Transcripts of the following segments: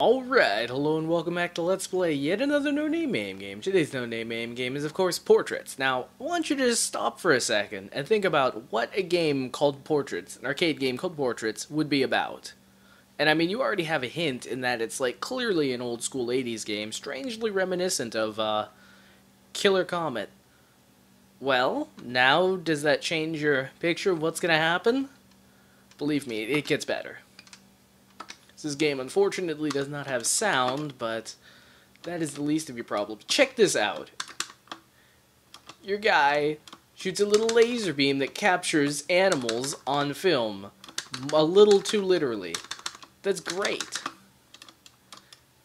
Alright, hello and welcome back to Let's Play yet another no-name MAME game. Today's no-name MAME game is, of course, Portraits. Now, I want you to just stop for a second and think about what a game called Portraits, an arcade game called Portraits, would be about. And I mean, you already have a hint in that it's, like, clearly an old-school 80s game, strangely reminiscent of, Killer Comet. Well, now, does that change your picture of what's gonna happen? Believe me, it gets better. This game, unfortunately, does not have sound, but that is the least of your problems. Check this out. Your guy shoots a little laser beam that captures animals on film. A little too literally. That's great.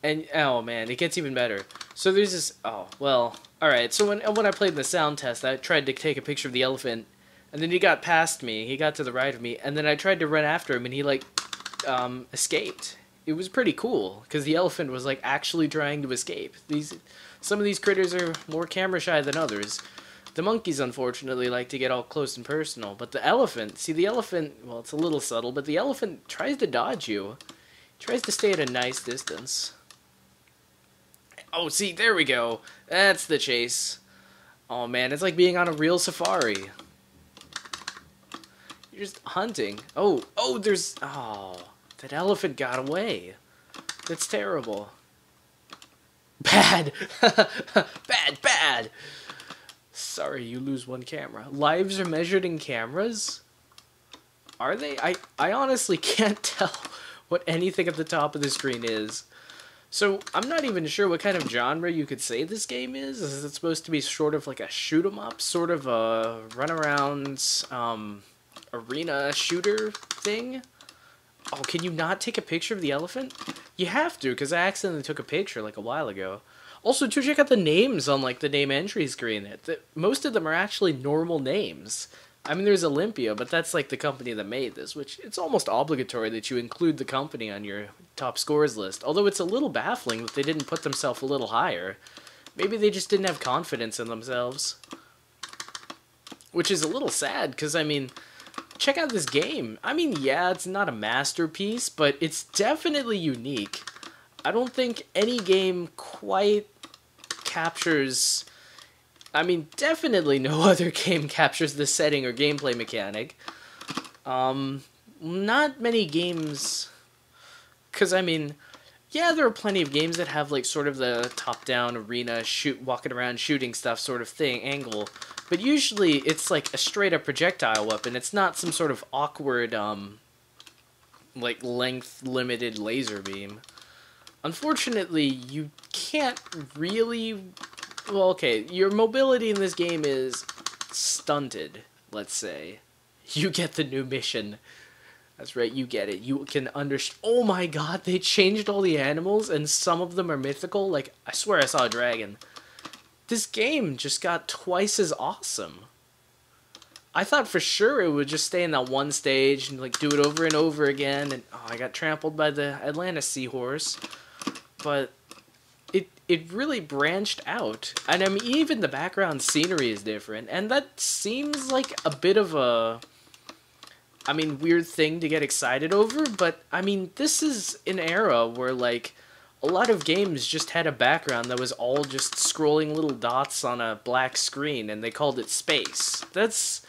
And, oh man, it gets even better. So there's this, alright, so when I played the sound test, I tried to take a picture of the elephant, and then he got past me, he got to the right of me, and then I tried to run after him, and he, like, escaped. It was pretty cool, because the elephant was, like, actually trying to escape. Some of these critters are more camera shy than others. The monkeys, unfortunately, like to get all close and personal, but the elephant, see, the elephant, well, it's a little subtle, but the elephant tries to dodge you. He tries to stay at a nice distance. Oh, see, there we go. That's the chase. Oh, man, it's like being on a real safari. You're just hunting. Oh, that elephant got away. That's terrible. Bad. Bad. Sorry, you lose one camera. Lives are measured in cameras? Are they? I honestly can't tell what anything at the top of the screen is. So, I'm not even sure what kind of genre you could say this game is. Is it supposed to be sort of like a shoot-'em-up, sort of a run-around, arena shooter thing? Oh, can you not take a picture of the elephant? You have to, because I accidentally took a picture, like, a while ago. Also, to check out the names on, like, the name entry screen. Most of them are actually normal names. I mean, there's Olympia, but that's, like, the company that made this, which it's almost obligatory that you include the company on your top scores list. Although it's a little baffling that they didn't put themselves a little higher. Maybe they just didn't have confidence in themselves. Which is a little sad, because, I mean, check out this game. I mean, yeah, it's not a masterpiece, but it's definitely unique. I don't think any game quite captures... I mean, definitely no other game captures the setting or gameplay mechanic. Not many games... Because, I mean, yeah, there are plenty of games that have, like, sort of the top-down arena, walking around shooting stuff sort of thing, angle. But usually it's, like, a straight-up projectile weapon. It's not some sort of awkward, like, length-limited laser beam. Unfortunately, you can't really... Well, okay, your mobility in this game is stunted, let's say. You get the new mission. That's right, you get it. You can oh my god, they changed all the animals, and some of them are mythical. Like, I swear I saw a dragon. This game just got twice as awesome. I thought for sure it would just stay in that one stage and, like, do it over and over again, and, oh, I got trampled by the Atlantis seahorse. But it really branched out. And, I mean, even the background scenery is different, and that seems like a bit of a... I mean, weird thing to get excited over, but, I mean, this is an era where, like, a lot of games just had a background that was all just scrolling little dots on a black screen, and they called it space. That's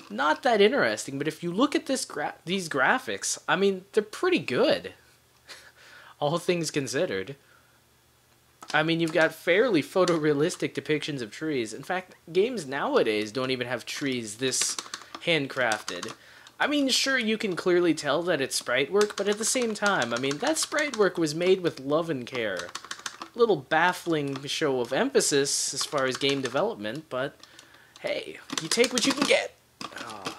not that interesting, but if you look at these graphics, I mean, they're pretty good. All things considered. I mean, you've got fairly photorealistic depictions of trees. In fact, games nowadays don't even have trees this handcrafted. I mean, sure, you can clearly tell that it's sprite work, but at the same time, I mean, that sprite work was made with love and care. A little baffling show of emphasis as far as game development, but hey, you take what you can get. Oh.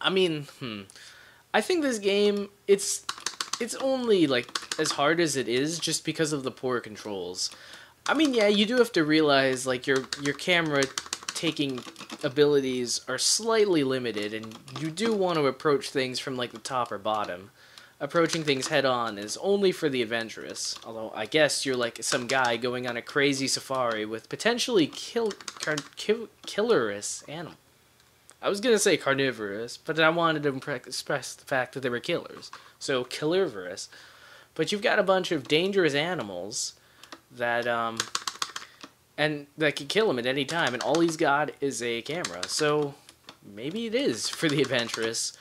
I mean, I think this game, it's only, like, as hard as it is just because of the poor controls. I mean, yeah, you do have to realize, like, your camera taking abilities are slightly limited, and you do want to approach things from, like, the top or bottom. Approaching things head-on is only for the adventurous, although I guess you're like some guy going on a crazy safari with potentially killerous animals. I was going to say carnivorous, but I wanted to express the fact that they were killers. So, killivorous. but you've got a bunch of dangerous animals that and that can kill him at any time, and all he's got is a camera. So maybe it is for the adventurous.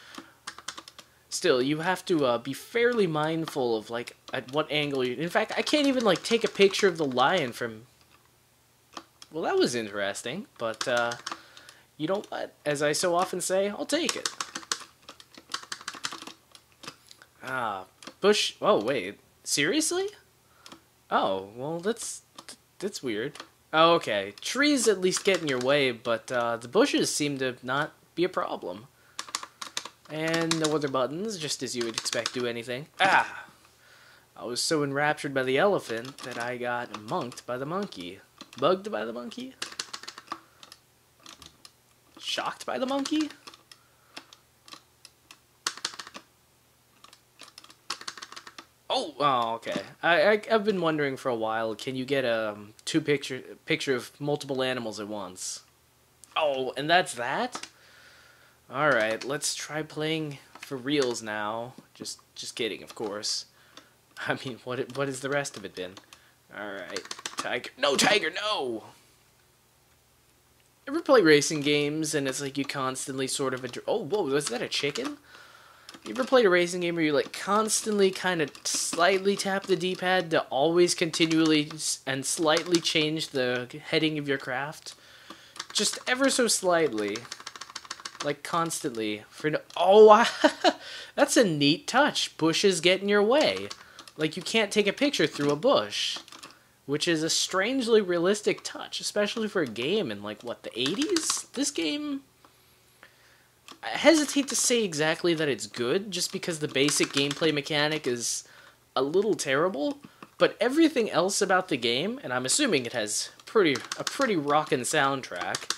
Still, you have to be fairly mindful of like at what angle you. In fact, I can't even like take a picture of the lion from. Well, that was interesting, but you know what? As I so often say, I'll take it. Ah, bush. Oh wait, seriously? Oh well, that's weird. Oh, okay, trees at least get in your way, but the bushes seem to not be a problem. And no other buttons, just as you would expect do anything. Ah! I was so enraptured by the elephant that I got monked by the monkey. Bugged by the monkey? Shocked by the monkey? Oh, okay. I've been wondering for a while, can you get a picture of multiple animals at once? Oh, and that's that? Alright, let's try playing for reals now. Just kidding, of course. I mean, what has the rest of it been? Alright, tiger. No, tiger, no! Ever play racing games and it's like you constantly sort of... Oh, whoa, was that a chicken? You ever played a racing game where you like constantly kind of slightly tap the D-pad to always continually and slightly change the heading of your craft? Just ever so slightly. Like constantly. Oh, that's a neat touch. Bushes get in your way. Like you can't take a picture through a bush. Which is a strangely realistic touch, especially for a game in like, what, the 80s? This game... I hesitate to say exactly that it's good, just because the basic gameplay mechanic is a little terrible, but everything else about the game, and I'm assuming it has a pretty rockin' soundtrack,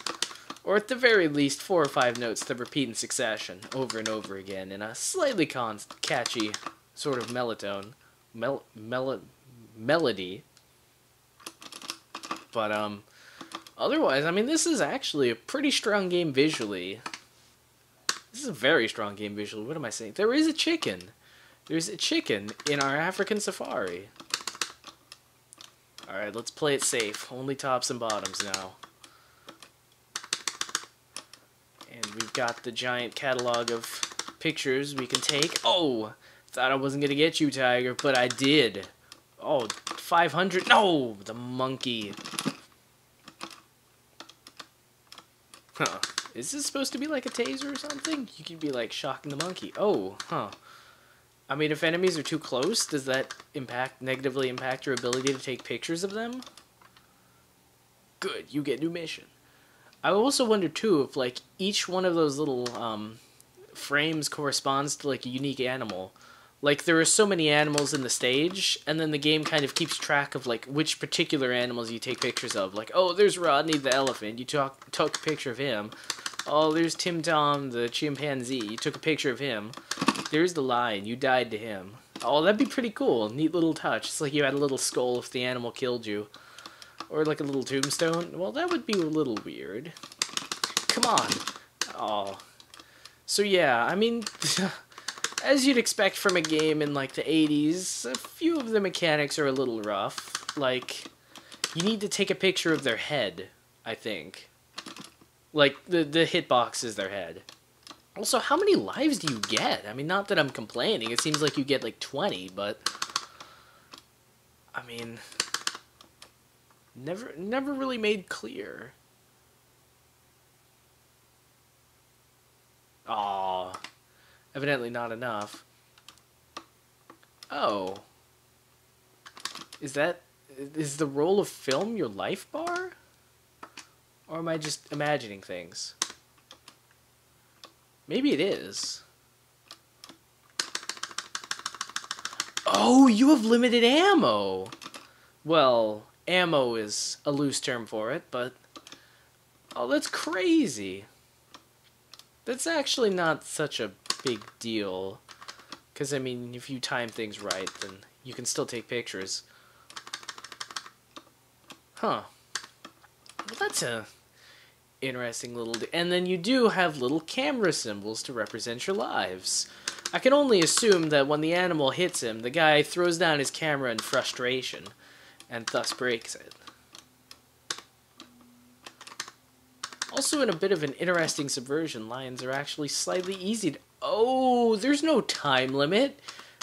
or at the very least 4 or 5 notes that repeat in succession over and over again in a slightly catchy sort of melody. But otherwise, I mean, this is actually a pretty strong game visually. This is a very strong game visually. What am I saying? There is a chicken. There's a chicken in our African safari. Alright, let's play it safe. Only tops and bottoms now. And we've got the giant catalog of pictures we can take. Oh! Thought I wasn't going to get you, tiger, but I did. Oh, 500. No! The monkey. Huh. Is this supposed to be like a taser or something? You could be like shocking the monkey. Oh, huh. I mean, if enemies are too close, does that negatively impact your ability to take pictures of them? Good, you get new mission. I also wonder too if like each one of those little frames corresponds to like a unique animal. Like there are so many animals in the stage, and then the game kind of keeps track of like which particular animals you take pictures of. Like, oh, there's Rodney the elephant, you took a picture of him. Oh, there's Tim Tom the chimpanzee, you took a picture of him. There's the lion, you died to him. Oh, that'd be pretty cool. Neat little touch. It's like you had a little skull if the animal killed you. Or like a little tombstone. Well, that would be a little weird. Come on. Oh. So yeah, I mean... as you'd expect from a game in like the 80s, a few of the mechanics are a little rough. Like, you need to take a picture of their head, I think. Like, the hitbox is their head. Also, how many lives do you get? I mean, not that I'm complaining. It seems like you get like 20, but... I mean... Never really made clear. Aww. Evidently not enough. Oh. Is the roll of film your life bar? Or am I just imagining things? Maybe it is. Oh, you have limited ammo! Well, ammo is a loose term for it, but... oh, that's crazy. That's actually not such a big deal. Because, I mean, if you time things right, then you can still take pictures. Huh. Well, that's a interesting little... and then you do have little camera symbols to represent your lives. I can only assume that when the animal hits him, the guy throws down his camera in frustration, and thus breaks it. Also, in a bit of an interesting subversion, lions are actually slightly easy to... Oh, there's no time limit.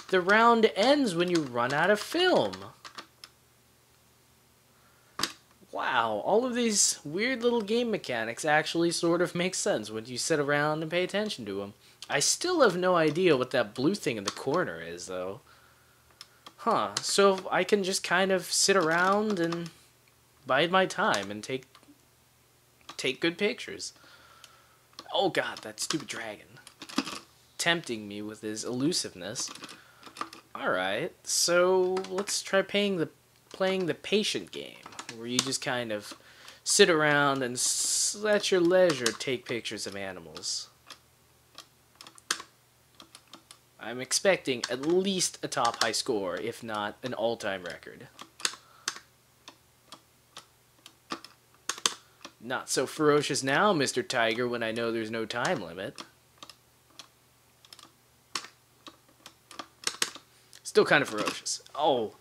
The round ends when you run out of film. Wow, all of these weird little game mechanics actually sort of make sense when you sit around and pay attention to them. I still have no idea what that blue thing in the corner is, though. Huh, so I can just kind of sit around and bide my time and take good pictures. Oh god, that stupid dragon. Tempting me with his elusiveness. Alright, so let's try playing the patient game, where you just kind of sit around and at your leisure take pictures of animals. I'm expecting at least a top high score, if not an all-time record. Not so ferocious now, Mr. Tiger, when I know there's no time limit. Still kind of ferocious. Oh,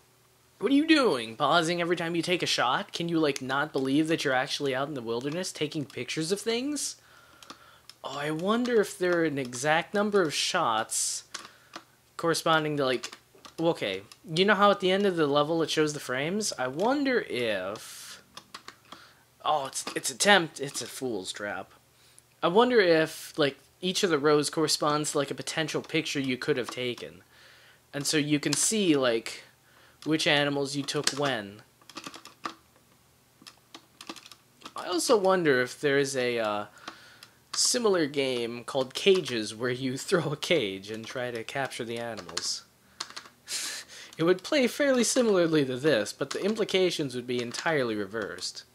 what are you doing? Pausing every time you take a shot? Can you, like, not believe that you're actually out in the wilderness taking pictures of things? Oh, I wonder if there are an exact number of shots corresponding to, like... Okay, you know how at the end of the level it shows the frames? I wonder if... Oh, it's a fool's trap. I wonder if, like, each of the rows corresponds to, like, a potential picture you could have taken. And so you can see, like, which animals you took when. I also wonder if there's a similar game called Cages where you throw a cage and try to capture the animals. It would play fairly similarly to this, but the implications would be entirely reversed.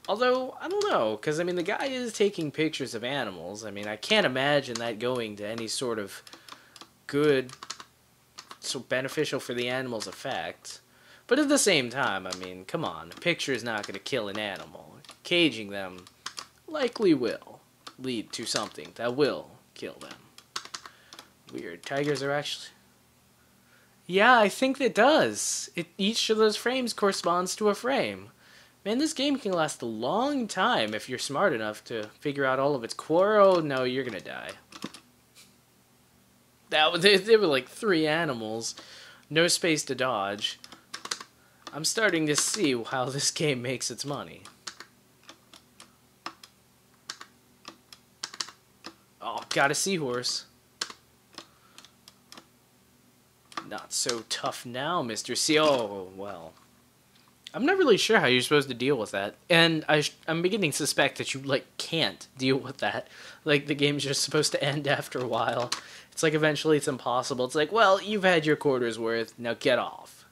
Although, I don't know, because, I mean, the guy is taking pictures of animals. I mean, I can't imagine that going to any sort of good, so beneficial for the animal's effect. But at the same time, I mean, come on, a picture is not going to kill an animal. Caging them likely will lead to something that will kill them. Weird. Tigers are actually... Yeah, I think it does. Each of those frames corresponds to a frame. Man, this game can last a long time if you're smart enough to figure out all of its core. Oh, no, you're gonna die. There were like 3 animals. No space to dodge. I'm starting to see how this game makes its money. Oh, got a seahorse. Not so tough now, Mr. C. Oh, well. I'm not really sure how you're supposed to deal with that. And I'm beginning to suspect that you, like, can't deal with that. Like, the game's just supposed to end after a while. It's like, eventually it's impossible. It's like, well, you've had your quarter's worth, now get off.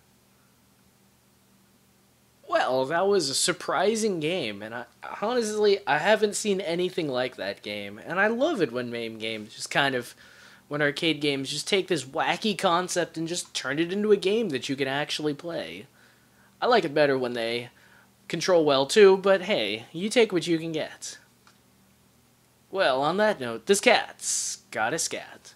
Well, that was a surprising game, and honestly, I haven't seen anything like that game. And I love it when MAME games just kind of... When arcade games just take this wacky concept and just turn it into a game that you can actually play. I like it better when they control well too, but hey, you take what you can get. Well, on that note, this cat's got a scat.